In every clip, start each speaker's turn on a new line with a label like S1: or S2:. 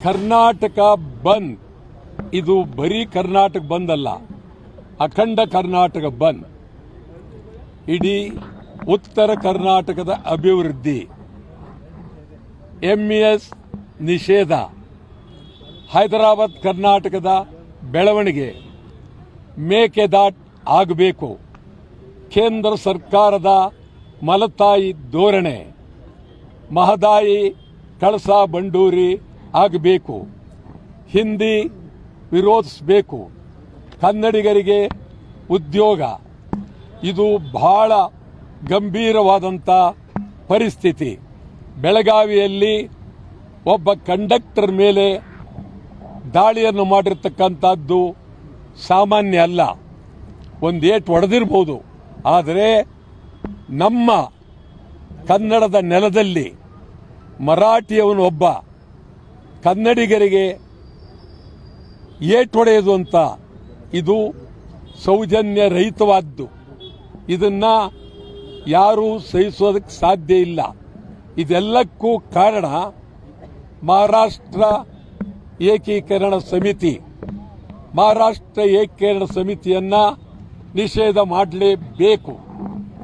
S1: ಕರ್ನಾಟಕ ಬಂದ್ ಇದು ಬರೀ ಕರ್ನಾಟಕ ಬಂದ್ ಅಲ್ಲ, ಅಖಂಡ ಕರ್ನಾಟಕ ಬಂದ್. ಇಡೀ ಉತ್ತರ ಕರ್ನಾಟಕದ ಅಭಿವೃದ್ಧಿ, ಎಂಇಎಸ್ ನಿಷೇಧ, ಹೈದರಾಬಾದ್ ಕರ್ನಾಟಕದ ಬೆಳವಣಿಗೆ, ಮೇಕೆದಾಟ್ ಆಗಬೇಕು, ಕೇಂದ್ರ ಸರ್ಕಾರದ ಮಲತಾಯಿ ಧೋರಣೆ, ಮಹದಾಯಿ ಕಳಸಾ ಬಂಡೂರಿ ಆಗಬೇಕು, ಹಿಂದಿ ವಿರೋಧಿಸಬೇಕು, ಕನ್ನಡಿಗರಿಗೆ ಉದ್ಯೋಗ. ಇದು ಬಹಳ ಗಂಭೀರವಾದಂಥ ಪರಿಸ್ಥಿತಿ. ಬೆಳಗಾವಿಯಲ್ಲಿ ಒಬ್ಬ ಕಂಡಕ್ಟರ್ ಮೇಲೆ ದಾಳಿಯನ್ನು ಮಾಡಿರ್ತಕ್ಕಂಥದ್ದು ಸಾಮಾನ್ಯ ಅಲ್ಲ. ಒಂದು ಏಟು ಹೊಡೆದಿರಬಹುದು, ಆದರೆ ನಮ್ಮ ಕನ್ನಡದ ನೆಲದಲ್ಲಿ ಮರಾಠಿಯವನು ಒಬ್ಬ ಕನ್ನಡಿಗರಿಗೆ ಏಟು ಹೊಡೆಯೋದು ಅಂತ ಇದು ಸೌಜನ್ಯ ರಹಿತವಾದ್ದು. ಇದನ್ನ ಯಾರೂ ಸಹಿಸೋದಕ್ಕೆ ಸಾಧ್ಯ ಇಲ್ಲ. ಇದೆಲ್ಲಕ್ಕೂ ಕಾರಣ ಮಹಾರಾಷ್ಟ್ರ ಏಕೀಕರಣ ಸಮಿತಿ. ಮಹಾರಾಷ್ಟ್ರ ಏಕೀಕರಣ ಸಮಿತಿಯನ್ನ ನಿಷೇಧ ಮಾಡಲೇಬೇಕು.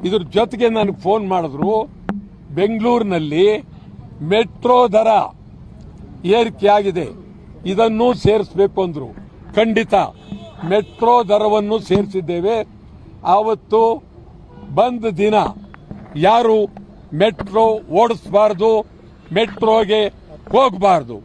S1: ಇದ್ರ ಜೊತೆಗೆ ನನಗೆ ಫೋನ್ ಮಾಡಿದ್ರು, ಬೆಂಗಳೂರಿನಲ್ಲಿ ಮೆಟ್ರೋ ದರ ಏರಿಕೆ ಆಗಿದೆ, ಇದನ್ನು ಸೇರಿಸಬೇಕು ಅಂದ್ರು. ಖಂಡಿತ ಮೆಟ್ರೋ ದರವನ್ನು ಸೇರಿಸಿದ್ದೇವೆ. ಆವತ್ತು ಬಂದ್ ದಿನ ಯಾರು ಮೆಟ್ರೋ ಓಡಿಸಬಾರದು, ಮೆಟ್ರೋಗೆ ಹೋಗಬಾರದು.